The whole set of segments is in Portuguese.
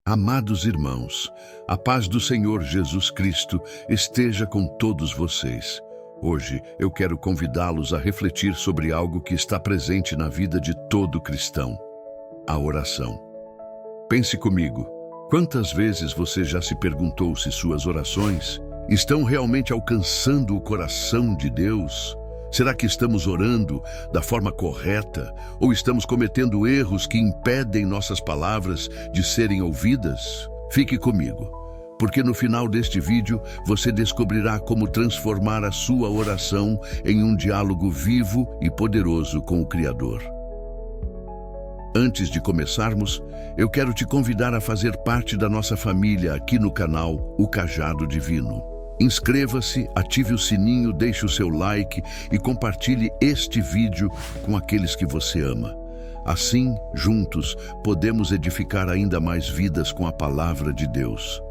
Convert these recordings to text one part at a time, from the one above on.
Amados irmãos, a paz do Senhor Jesus Cristo esteja com todos vocês. Hoje eu quero convidá-los a refletir sobre algo que está presente na vida de todo cristão: a oração. Pense comigo, quantas vezes você já se perguntou se suas orações estão realmente alcançando o coração de Deus? Será que estamos orando da forma correta ou estamos cometendo erros que impedem nossas palavras de serem ouvidas? Fique comigo, porque no final deste vídeo você descobrirá como transformar a sua oração em um diálogo vivo e poderoso com o Criador. Antes de começarmos, eu quero te convidar a fazer parte da nossa família aqui no canal O Cajado Divino. Inscreva-se, ative o sininho, deixe o seu like e compartilhe este vídeo com aqueles que você ama. Assim, juntos, podemos edificar ainda mais vidas com a palavra de Deus.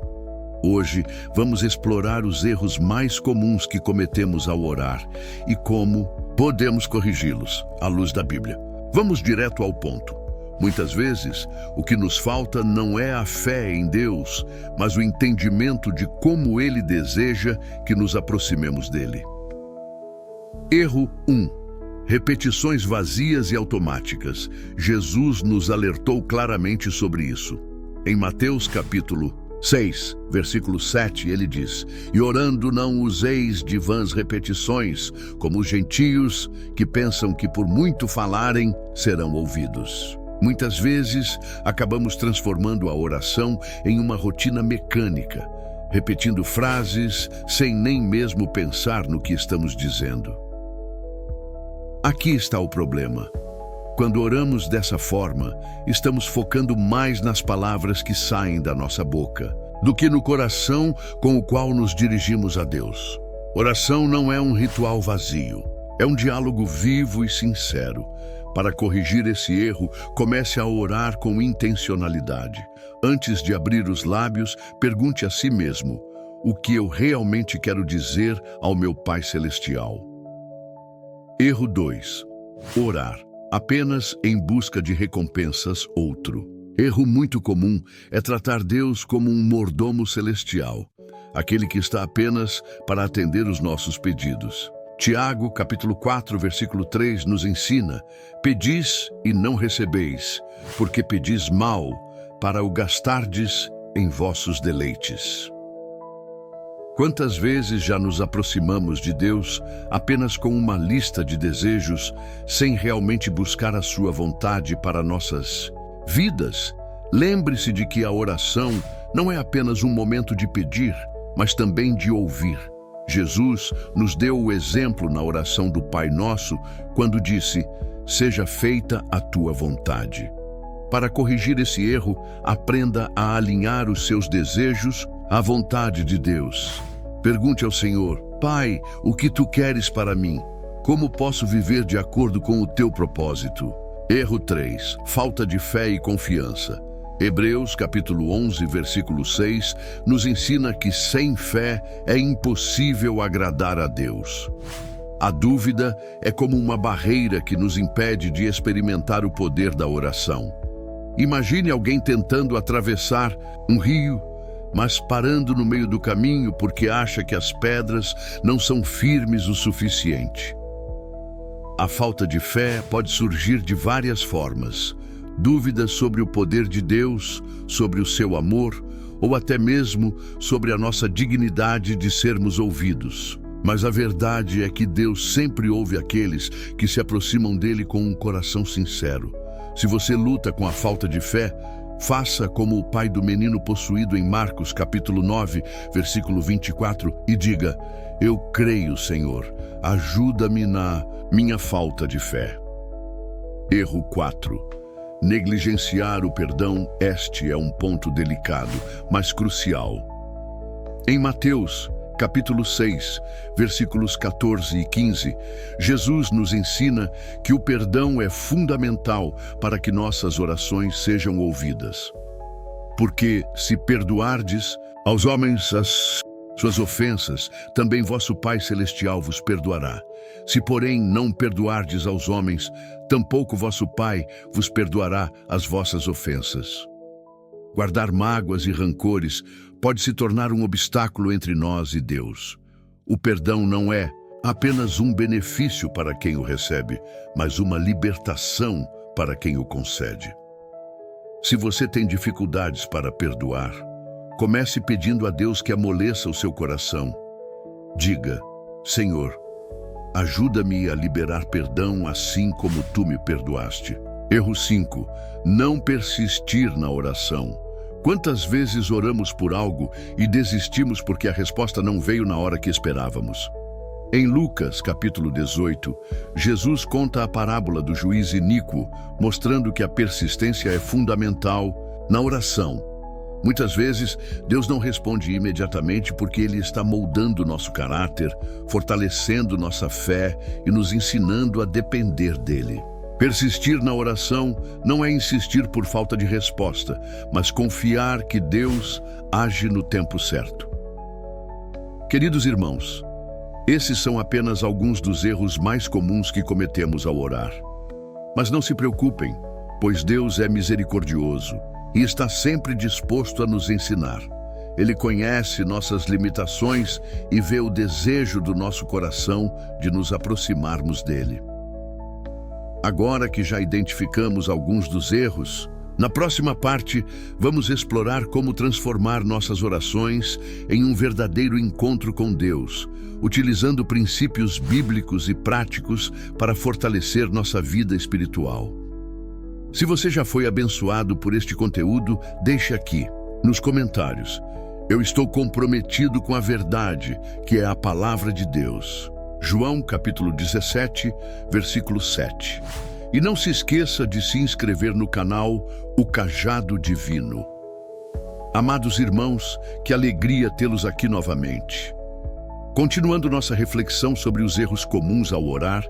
Hoje, vamos explorar os erros mais comuns que cometemos ao orar e como podemos corrigi-los à luz da Bíblia. Vamos direto ao ponto. Muitas vezes, o que nos falta não é a fé em Deus, mas o entendimento de como Ele deseja que nos aproximemos dele. Erro 1. Repetições vazias e automáticas. Jesus nos alertou claramente sobre isso. Em Mateus capítulo 6, versículo 7, ele diz: "E orando não useis de vãs repetições, como os gentios que pensam que por muito falarem serão ouvidos." Muitas vezes, acabamos transformando a oração em uma rotina mecânica, repetindo frases sem nem mesmo pensar no que estamos dizendo. Aqui está o problema. Quando oramos dessa forma, estamos focando mais nas palavras que saem da nossa boca do que no coração com o qual nos dirigimos a Deus. Oração não é um ritual vazio, é um diálogo vivo e sincero. Para corrigir esse erro, comece a orar com intencionalidade. Antes de abrir os lábios, pergunte a si mesmo: o que eu realmente quero dizer ao meu Pai Celestial? Erro 2. Orar apenas em busca de recompensas outro. Erro muito comum é tratar Deus como um mordomo celestial, aquele que está apenas para atender os nossos pedidos. Tiago, capítulo 4, versículo 3, nos ensina: "Pedis e não recebeis, porque pedis mal, para o gastardes em vossos deleites." Quantas vezes já nos aproximamos de Deus apenas com uma lista de desejos, sem realmente buscar a sua vontade para nossas vidas? Lembre-se de que a oração não é apenas um momento de pedir, mas também de ouvir. Jesus nos deu o exemplo na oração do Pai Nosso, quando disse: "Seja feita a tua vontade." Para corrigir esse erro, aprenda a alinhar os seus desejos à vontade de Deus. Pergunte ao Senhor: "Pai, o que tu queres para mim? Como posso viver de acordo com o teu propósito?" Erro 3. Falta de fé e confiança. Hebreus capítulo 11, versículo 6, nos ensina que sem fé é impossível agradar a Deus. A dúvida é como uma barreira que nos impede de experimentar o poder da oração. Imagine alguém tentando atravessar um rio, mas parando no meio do caminho porque acha que as pedras não são firmes o suficiente. A falta de fé pode surgir de várias formas. Dúvidas sobre o poder de Deus, sobre o seu amor, ou até mesmo sobre a nossa dignidade de sermos ouvidos. Mas a verdade é que Deus sempre ouve aqueles que se aproximam dele com um coração sincero. Se você luta com a falta de fé, faça como o pai do menino possuído em Marcos capítulo 9, versículo 24, e diga: "Eu creio, Senhor, ajuda-me na minha falta de fé." Erro 4. Negligenciar o perdão. Este é um ponto delicado, mas crucial. Em Mateus, capítulo 6, versículos 14 e 15, Jesus nos ensina que o perdão é fundamental para que nossas orações sejam ouvidas. Porque se perdoardes aos homens as suas ofensas, também vosso Pai Celestial vos perdoará. Se, porém, não perdoardes aos homens, tampouco vosso Pai vos perdoará as vossas ofensas. Guardar mágoas e rancores pode se tornar um obstáculo entre nós e Deus. O perdão não é apenas um benefício para quem o recebe, mas uma libertação para quem o concede. Se você tem dificuldades para perdoar, comece pedindo a Deus que amoleça o seu coração. Diga: Senhor, ajuda-me a liberar perdão assim como tu me perdoaste. Erro 5. Não persistir na oração. Quantas vezes oramos por algo e desistimos porque a resposta não veio na hora que esperávamos? Em Lucas, capítulo 18, Jesus conta a parábola do juiz iníquo, mostrando que a persistência é fundamental na oração. Muitas vezes, Deus não responde imediatamente porque Ele está moldando nosso caráter, fortalecendo nossa fé e nos ensinando a depender dEle. Persistir na oração não é insistir por falta de resposta, mas confiar que Deus age no tempo certo. Queridos irmãos, esses são apenas alguns dos erros mais comuns que cometemos ao orar. Mas não se preocupem, pois Deus é misericordioso e está sempre disposto a nos ensinar. Ele conhece nossas limitações e vê o desejo do nosso coração de nos aproximarmos dele. Agora que já identificamos alguns dos erros, na próxima parte vamos explorar como transformar nossas orações em um verdadeiro encontro com Deus, utilizando princípios bíblicos e práticos para fortalecer nossa vida espiritual. Se você já foi abençoado por este conteúdo, deixe aqui, nos comentários: eu estou comprometido com a verdade, que é a palavra de Deus. João capítulo 17, versículo 7. E não se esqueça de se inscrever no canal O Cajado Divino. Amados irmãos, que alegria tê-los aqui novamente. Continuando nossa reflexão sobre os erros comuns ao orar,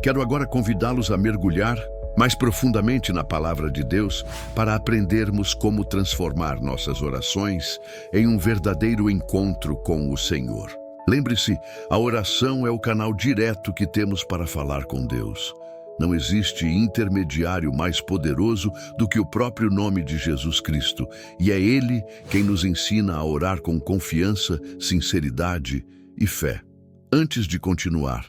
quero agora convidá-los a mergulhar mais profundamente na palavra de Deus para aprendermos como transformar nossas orações em um verdadeiro encontro com o Senhor. Lembre-se, a oração é o canal direto que temos para falar com Deus. Não existe intermediário mais poderoso do que o próprio nome de Jesus Cristo, e é Ele quem nos ensina a orar com confiança, sinceridade e fé. Antes de continuar,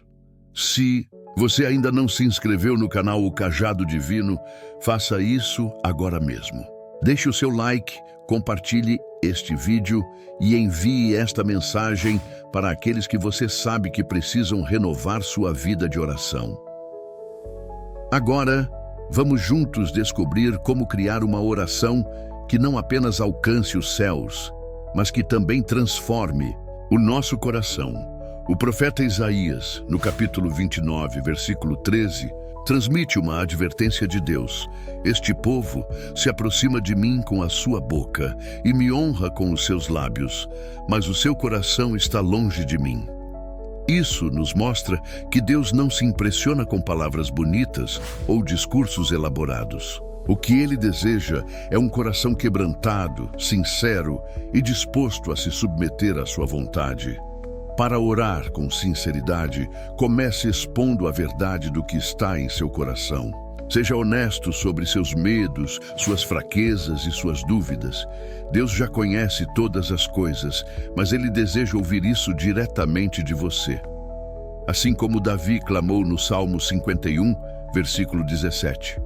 se você ainda não se inscreveu no canal O Cajado Divino, faça isso agora mesmo. Deixe o seu like, compartilhe este vídeo e envie esta mensagem para aqueles que você sabe que precisam renovar sua vida de oração. Agora, vamos juntos descobrir como criar uma oração que não apenas alcance os céus, mas que também transforme o nosso coração. O profeta Isaías, no capítulo 29, versículo 13, transmite uma advertência de Deus. Este povo se aproxima de mim com a sua boca e me honra com os seus lábios, mas o seu coração está longe de mim. Isso nos mostra que Deus não se impressiona com palavras bonitas ou discursos elaborados. O que Ele deseja é um coração quebrantado, sincero e disposto a se submeter à sua vontade. Para orar com sinceridade, comece expondo a verdade do que está em seu coração. Seja honesto sobre seus medos, suas fraquezas e suas dúvidas. Deus já conhece todas as coisas, mas Ele deseja ouvir isso diretamente de você. Assim como Davi clamou no Salmo 51, versículo 17.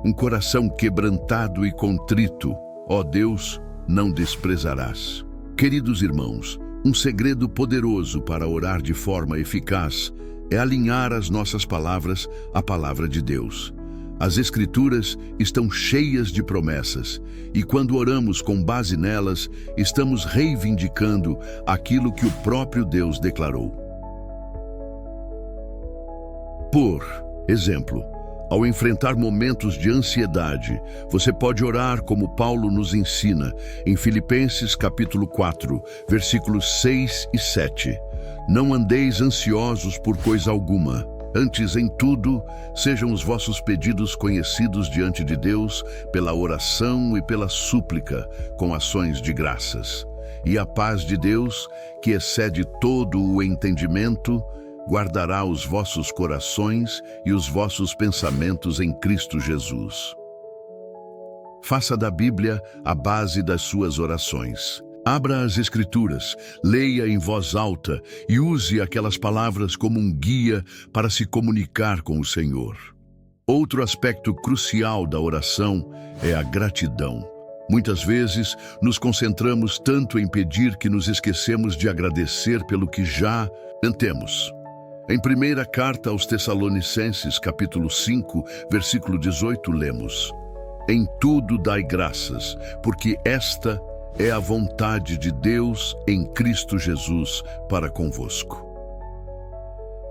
Um coração quebrantado e contrito, ó Deus, não desprezarás. Queridos irmãos, um segredo poderoso para orar de forma eficaz é alinhar as nossas palavras à palavra de Deus. As Escrituras estão cheias de promessas, e quando oramos com base nelas, estamos reivindicando aquilo que o próprio Deus declarou. Por exemplo, ao enfrentar momentos de ansiedade, você pode orar como Paulo nos ensina em Filipenses capítulo 4, versículos 6 e 7. Não andeis ansiosos por coisa alguma. Antes, em tudo, sejam os vossos pedidos conhecidos diante de Deus pela oração e pela súplica, com ações de graças. E a paz de Deus, que excede todo o entendimento, guardará os vossos corações e os vossos pensamentos em Cristo Jesus. Faça da Bíblia a base das suas orações. Abra as Escrituras, leia em voz alta e use aquelas palavras como um guia para se comunicar com o Senhor. Outro aspecto crucial da oração é a gratidão. Muitas vezes, nos concentramos tanto em pedir que nos esquecemos de agradecer pelo que já temos. Em primeira carta aos Tessalonicenses, capítulo 5, versículo 18, lemos: Em tudo dai graças, porque esta é a vontade de Deus em Cristo Jesus para convosco.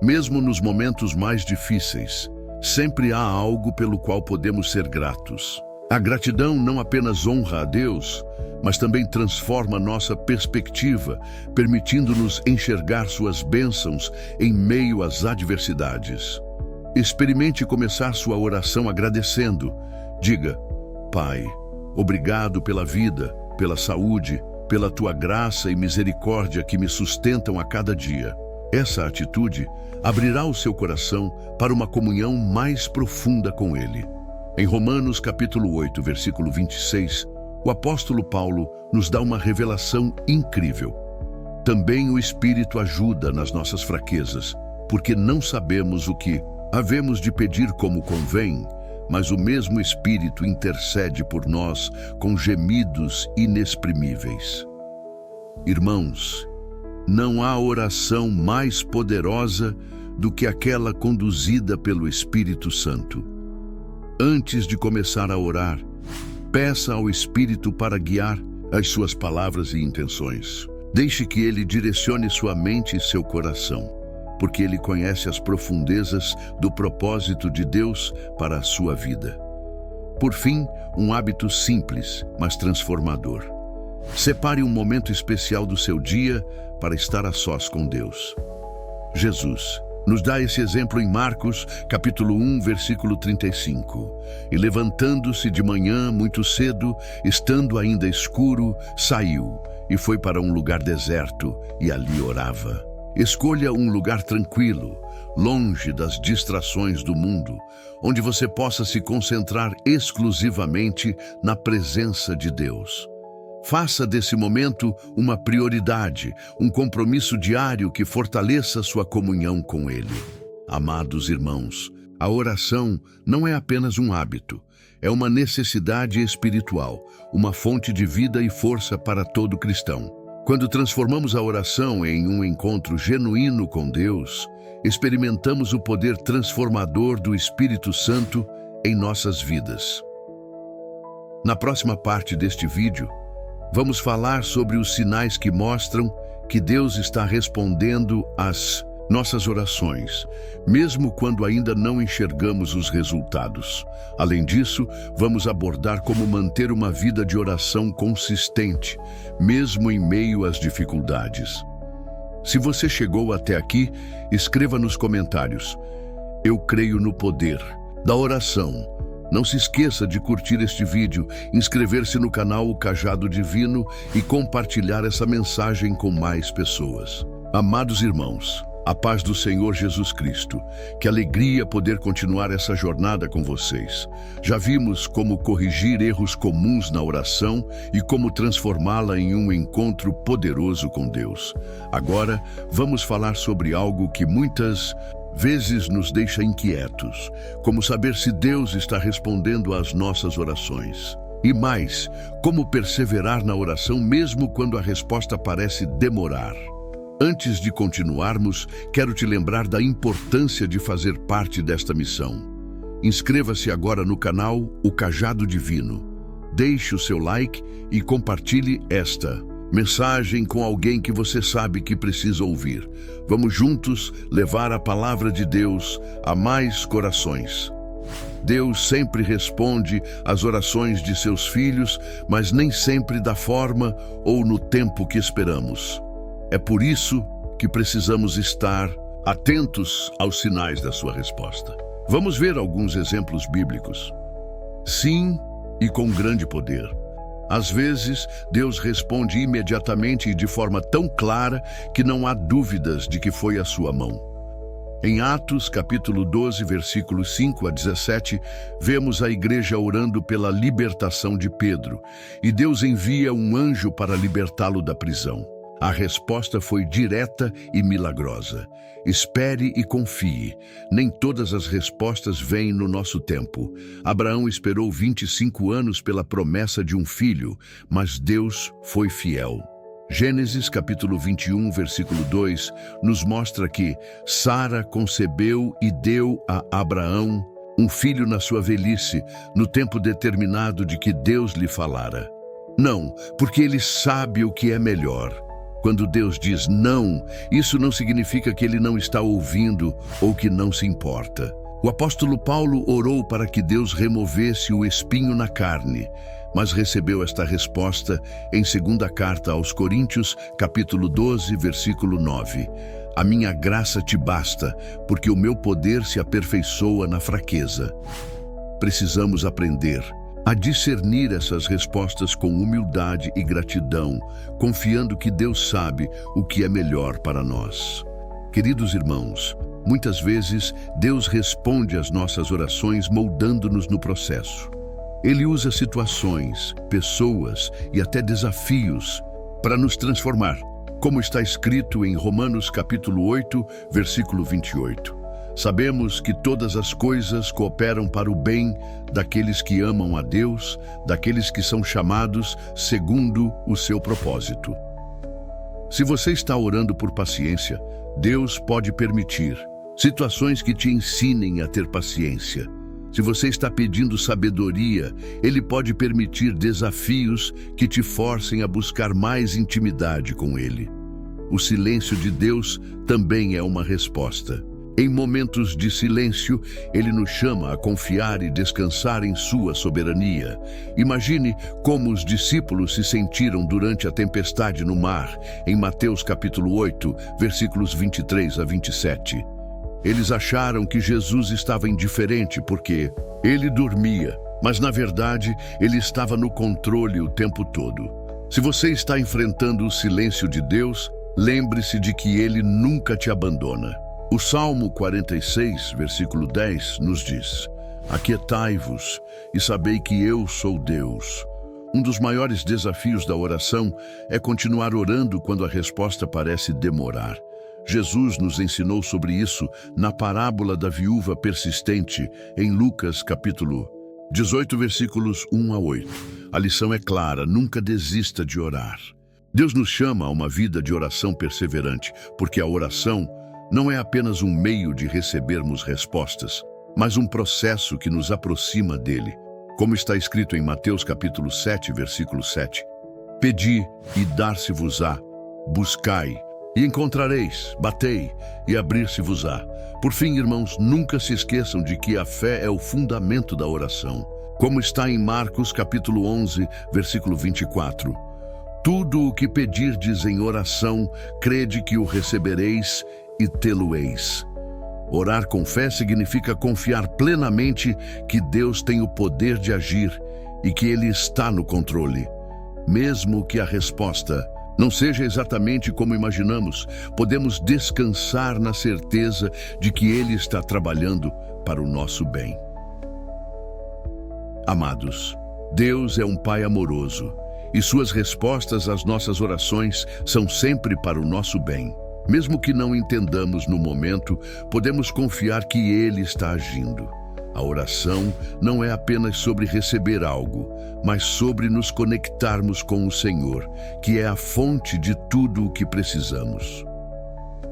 Mesmo nos momentos mais difíceis, sempre há algo pelo qual podemos ser gratos. A gratidão não apenas honra a Deus, mas também transforma nossa perspectiva, permitindo-nos enxergar suas bênçãos em meio às adversidades. Experimente começar sua oração agradecendo. Diga: Pai, obrigado pela vida, pela saúde, pela tua graça e misericórdia que me sustentam a cada dia. Essa atitude abrirá o seu coração para uma comunhão mais profunda com Ele. Em Romanos capítulo 8, versículo 26, o apóstolo Paulo nos dá uma revelação incrível. Também o Espírito ajuda nas nossas fraquezas, porque não sabemos o que havemos de pedir como convém, mas o mesmo Espírito intercede por nós com gemidos inexprimíveis. Irmãos, não há oração mais poderosa do que aquela conduzida pelo Espírito Santo. Antes de começar a orar, peça ao Espírito para guiar as suas palavras e intenções. Deixe que Ele direcione sua mente e seu coração, porque Ele conhece as profundezas do propósito de Deus para a sua vida. Por fim, um hábito simples, mas transformador. Separe um momento especial do seu dia para estar a sós com Deus. Jesus nos dá esse exemplo em Marcos, capítulo 1, versículo 35. E levantando-se de manhã muito cedo, estando ainda escuro, saiu e foi para um lugar deserto e ali orava. Escolha um lugar tranquilo, longe das distrações do mundo, onde você possa se concentrar exclusivamente na presença de Deus. Faça desse momento uma prioridade, um compromisso diário que fortaleça sua comunhão com Ele. Amados irmãos, a oração não é apenas um hábito, é uma necessidade espiritual, uma fonte de vida e força para todo cristão. Quando transformamos a oração em um encontro genuíno com Deus, experimentamos o poder transformador do Espírito Santo em nossas vidas. Na próxima parte deste vídeo, vamos falar sobre os sinais que mostram que Deus está respondendo às nossas orações, mesmo quando ainda não enxergamos os resultados. Além disso, vamos abordar como manter uma vida de oração consistente, mesmo em meio às dificuldades. Se você chegou até aqui, escreva nos comentários: Eu creio no poder da oração. Não se esqueça de curtir este vídeo, inscrever-se no canal O Cajado Divino e compartilhar essa mensagem com mais pessoas. Amados irmãos, a paz do Senhor Jesus Cristo. Que alegria poder continuar essa jornada com vocês. Já vimos como corrigir erros comuns na oração e como transformá-la em um encontro poderoso com Deus. Agora, vamos falar sobre algo que muitas vezes nos deixa inquietos, como saber se Deus está respondendo às nossas orações. E mais, como perseverar na oração mesmo quando a resposta parece demorar. Antes de continuarmos, quero te lembrar da importância de fazer parte desta missão. Inscreva-se agora no canal O Cajado Divino. Deixe o seu like e compartilhe esta mensagem com alguém que você sabe que precisa ouvir. Vamos juntos levar a palavra de Deus a mais corações. Deus sempre responde às orações de seus filhos, mas nem sempre da forma ou no tempo que esperamos. É por isso que precisamos estar atentos aos sinais da sua resposta. Vamos ver alguns exemplos bíblicos. Sim, e com grande poder. Às vezes, Deus responde imediatamente e de forma tão clara que não há dúvidas de que foi a sua mão. Em Atos, capítulo 12, versículos 5 a 17, vemos a igreja orando pela libertação de Pedro, e Deus envia um anjo para libertá-lo da prisão. A resposta foi direta e milagrosa. Espere e confie. Nem todas as respostas vêm no nosso tempo. Abraão esperou 25 anos pela promessa de um filho, mas Deus foi fiel. Gênesis capítulo 21, versículo 2, nos mostra que Sara concebeu e deu a Abraão um filho na sua velhice, no tempo determinado de que Deus lhe falara. Não, porque ele sabe o que é melhor. Quando Deus diz não, isso não significa que ele não está ouvindo ou que não se importa. O apóstolo Paulo orou para que Deus removesse o espinho na carne, mas recebeu esta resposta em 2ª carta aos Coríntios, capítulo 12, versículo 9. A minha graça te basta, porque o meu poder se aperfeiçoa na fraqueza. Precisamos aprender a discernir essas respostas com humildade e gratidão, confiando que Deus sabe o que é melhor para nós. Queridos irmãos, muitas vezes Deus responde às nossas orações moldando-nos no processo. Ele usa situações, pessoas e até desafios para nos transformar, como está escrito em Romanos capítulo 8, versículo 28. Sabemos que todas as coisas cooperam para o bem daqueles que amam a Deus, daqueles que são chamados segundo o seu propósito. Se você está orando por paciência, Deus pode permitir situações que te ensinem a ter paciência. Se você está pedindo sabedoria, Ele pode permitir desafios que te forcem a buscar mais intimidade com Ele. O silêncio de Deus também é uma resposta. Em momentos de silêncio, Ele nos chama a confiar e descansar em sua soberania. Imagine como os discípulos se sentiram durante a tempestade no mar, em Mateus capítulo 8, versículos 23 a 27. Eles acharam que Jesus estava indiferente porque ele dormia, mas na verdade ele estava no controle o tempo todo. Se você está enfrentando o silêncio de Deus, lembre-se de que Ele nunca te abandona. O Salmo 46, versículo 10, nos diz: Aquietai-vos e sabei que eu sou Deus. Um dos maiores desafios da oração é continuar orando quando a resposta parece demorar. Jesus nos ensinou sobre isso na parábola da viúva persistente, em Lucas capítulo 18, versículos 1 a 8. A lição é clara: nunca desista de orar. Deus nos chama a uma vida de oração perseverante, porque a oração não é apenas um meio de recebermos respostas, mas um processo que nos aproxima dele. Como está escrito em Mateus capítulo 7, versículo 7. Pedi e dar-se-vos-á, buscai e encontrareis, batei e abrir-se-vos-á. Por fim, irmãos, nunca se esqueçam de que a fé é o fundamento da oração. Como está em Marcos capítulo 11, versículo 24. Tudo o que pedirdes em oração, crede que o recebereis e tê-lo-eis. Orar com fé significa confiar plenamente que Deus tem o poder de agir e que Ele está no controle. Mesmo que a resposta não seja exatamente como imaginamos, podemos descansar na certeza de que Ele está trabalhando para o nosso bem. Amados, Deus é um Pai amoroso e suas respostas às nossas orações são sempre para o nosso bem. Mesmo que não entendamos no momento, podemos confiar que Ele está agindo. A oração não é apenas sobre receber algo, mas sobre nos conectarmos com o Senhor, que é a fonte de tudo o que precisamos.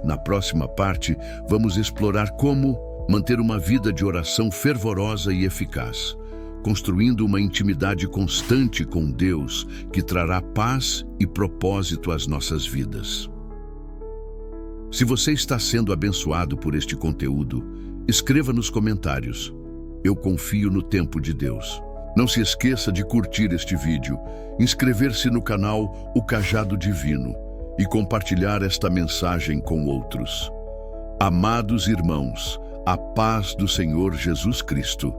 Na próxima parte, vamos explorar como manter uma vida de oração fervorosa e eficaz, construindo uma intimidade constante com Deus que trará paz e propósito às nossas vidas. Se você está sendo abençoado por este conteúdo, escreva nos comentários: eu confio no tempo de Deus. Não se esqueça de curtir este vídeo, inscrever-se no canal O Cajado Divino e compartilhar esta mensagem com outros. Amados irmãos, a paz do Senhor Jesus Cristo.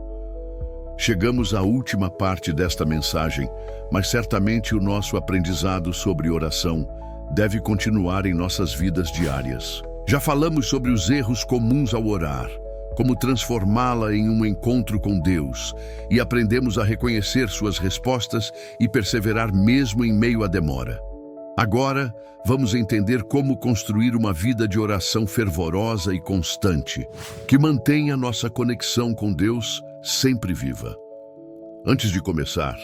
Chegamos à última parte desta mensagem, mas certamente o nosso aprendizado sobre oração deve continuar em nossas vidas diárias. Já falamos sobre os erros comuns ao orar, como transformá-la em um encontro com Deus, e aprendemos a reconhecer suas respostas e perseverar mesmo em meio à demora. Agora, vamos entender como construir uma vida de oração fervorosa e constante, que mantenha nossa conexão com Deus sempre viva. Antes de começar,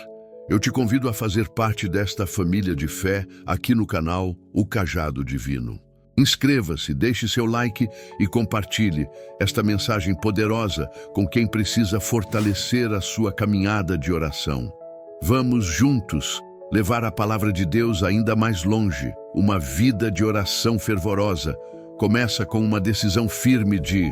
eu te convido a fazer parte desta família de fé aqui no canal O Cajado Divino. Inscreva-se, deixe seu like e compartilhe esta mensagem poderosa com quem precisa fortalecer a sua caminhada de oração. Vamos juntos levar a palavra de Deus ainda mais longe. Uma vida de oração fervorosa começa com uma decisão firme de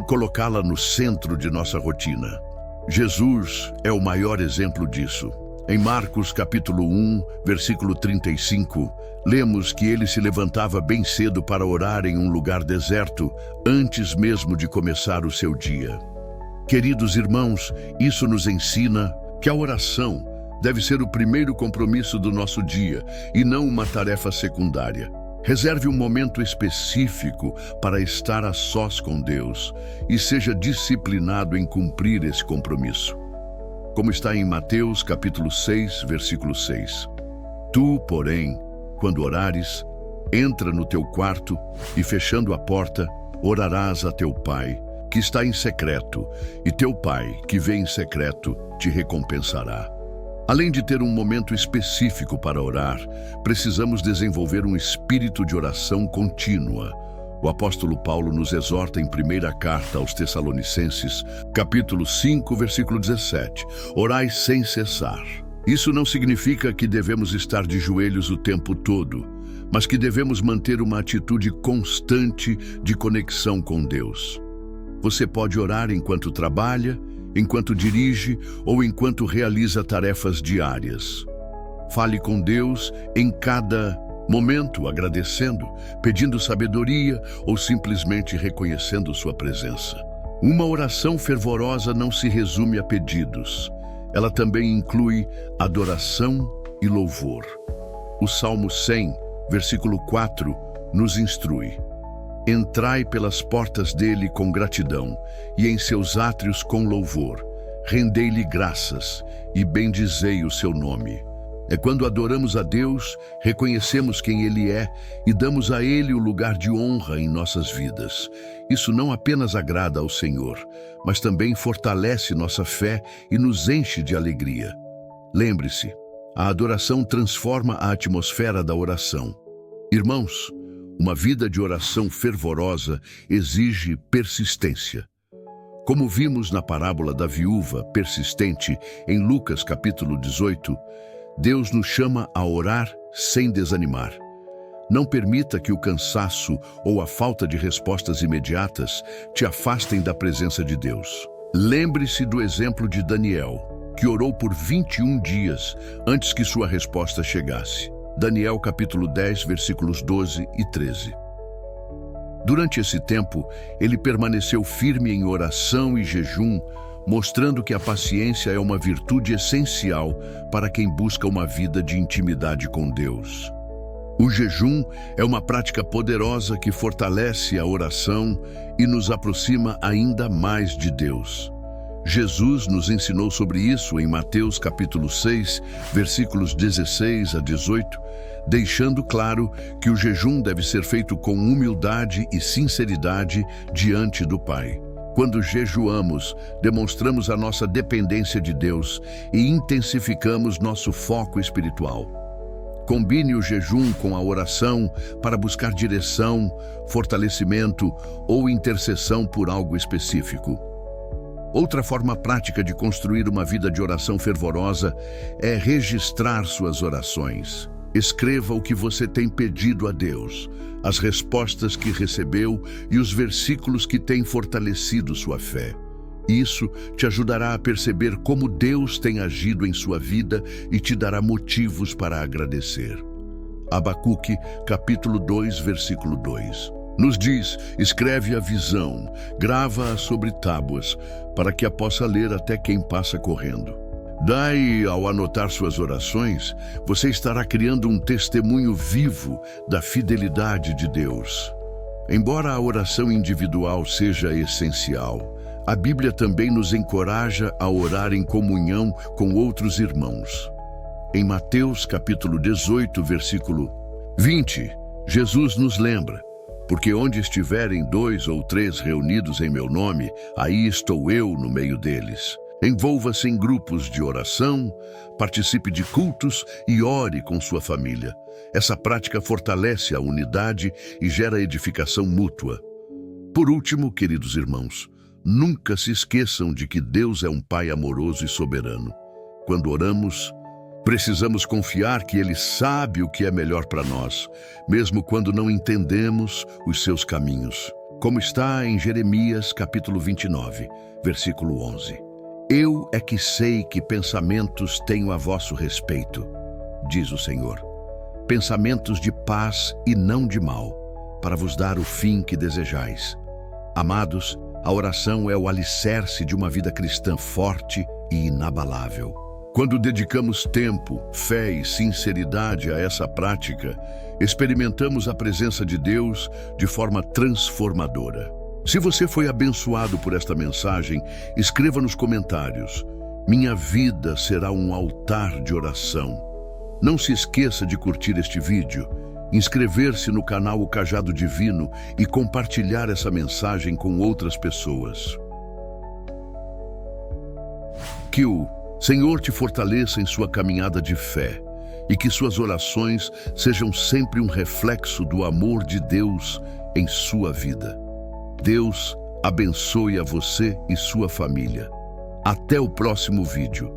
colocá-la no centro de nossa rotina. Jesus é o maior exemplo disso. Em Marcos capítulo 1, versículo 35, lemos que ele se levantava bem cedo para orar em um lugar deserto, antes mesmo de começar o seu dia. Queridos irmãos, isso nos ensina que a oração deve ser o primeiro compromisso do nosso dia e não uma tarefa secundária. Reserve um momento específico para estar a sós com Deus e seja disciplinado em cumprir esse compromisso. Como está em Mateus capítulo 6, versículo 6. Tu, porém, quando orares, entra no teu quarto e, fechando a porta, orarás a teu Pai, que está em secreto, e teu Pai, que vê em secreto, te recompensará. Além de ter um momento específico para orar, precisamos desenvolver um espírito de oração contínua. O apóstolo Paulo nos exorta em primeira carta aos Tessalonicenses, capítulo 5, versículo 17, orai sem cessar. Isso não significa que devemos estar de joelhos o tempo todo, mas que devemos manter uma atitude constante de conexão com Deus. Você pode orar enquanto trabalha, enquanto dirige ou enquanto realiza tarefas diárias. Fale com Deus em cada momento, agradecendo, pedindo sabedoria ou simplesmente reconhecendo sua presença. Uma oração fervorosa não se resume a pedidos. Ela também inclui adoração e louvor. O Salmo 100, versículo 4, nos instrui: entrai pelas portas dele com gratidão e em seus átrios com louvor. Rendei-lhe graças e bendizei o seu nome. É quando adoramos a Deus, reconhecemos quem Ele é e damos a Ele o lugar de honra em nossas vidas. Isso não apenas agrada ao Senhor, mas também fortalece nossa fé e nos enche de alegria. Lembre-se, a adoração transforma a atmosfera da oração. Irmãos, uma vida de oração fervorosa exige persistência. Como vimos na parábola da viúva persistente em Lucas capítulo 18, Deus nos chama a orar sem desanimar. Não permita que o cansaço ou a falta de respostas imediatas te afastem da presença de Deus. Lembre-se do exemplo de Daniel, que orou por 21 dias antes que sua resposta chegasse. Daniel capítulo 10, versículos 12 e 13. Durante esse tempo, ele permaneceu firme em oração e jejum, mostrando que a paciência é uma virtude essencial para quem busca uma vida de intimidade com Deus. O jejum é uma prática poderosa que fortalece a oração e nos aproxima ainda mais de Deus. Jesus nos ensinou sobre isso em Mateus capítulo 6, versículos 16 a 18, deixando claro que o jejum deve ser feito com humildade e sinceridade diante do Pai. Quando jejuamos, demonstramos a nossa dependência de Deus e intensificamos nosso foco espiritual. Combine o jejum com a oração para buscar direção, fortalecimento ou intercessão por algo específico. Outra forma prática de construir uma vida de oração fervorosa é registrar suas orações. Escreva o que você tem pedido a Deus, as respostas que recebeu e os versículos que têm fortalecido sua fé. Isso te ajudará a perceber como Deus tem agido em sua vida e te dará motivos para agradecer. Abacuque, capítulo 2, versículo 2. Nos diz: escreve a visão, grava-a sobre tábuas, para que a possa ler até quem passa correndo. Daí, ao anotar suas orações, você estará criando um testemunho vivo da fidelidade de Deus. Embora a oração individual seja essencial, a Bíblia também nos encoraja a orar em comunhão com outros irmãos. Em Mateus capítulo 18, versículo 20, Jesus nos lembra: porque onde estiverem 2 ou 3 reunidos em meu nome, aí estou eu no meio deles. Envolva-se em grupos de oração, participe de cultos e ore com sua família. Essa prática fortalece a unidade e gera edificação mútua. Por último, queridos irmãos, nunca se esqueçam de que Deus é um Pai amoroso e soberano. Quando oramos, precisamos confiar que Ele sabe o que é melhor para nós, mesmo quando não entendemos os seus caminhos. Como está em Jeremias capítulo 29, versículo 11. Eu é que sei que pensamentos tenho a vosso respeito, diz o Senhor. Pensamentos de paz e não de mal, para vos dar o fim que desejais. Amados, a oração é o alicerce de uma vida cristã forte e inabalável. Quando dedicamos tempo, fé e sinceridade a essa prática, experimentamos a presença de Deus de forma transformadora. Se você foi abençoado por esta mensagem, escreva nos comentários: minha vida será um altar de oração. Não se esqueça de curtir este vídeo, inscrever-se no canal O Cajado Divino e compartilhar essa mensagem com outras pessoas. Que o Senhor te fortaleça em sua caminhada de fé e que suas orações sejam sempre um reflexo do amor de Deus em sua vida. Deus abençoe a você e sua família. Até o próximo vídeo.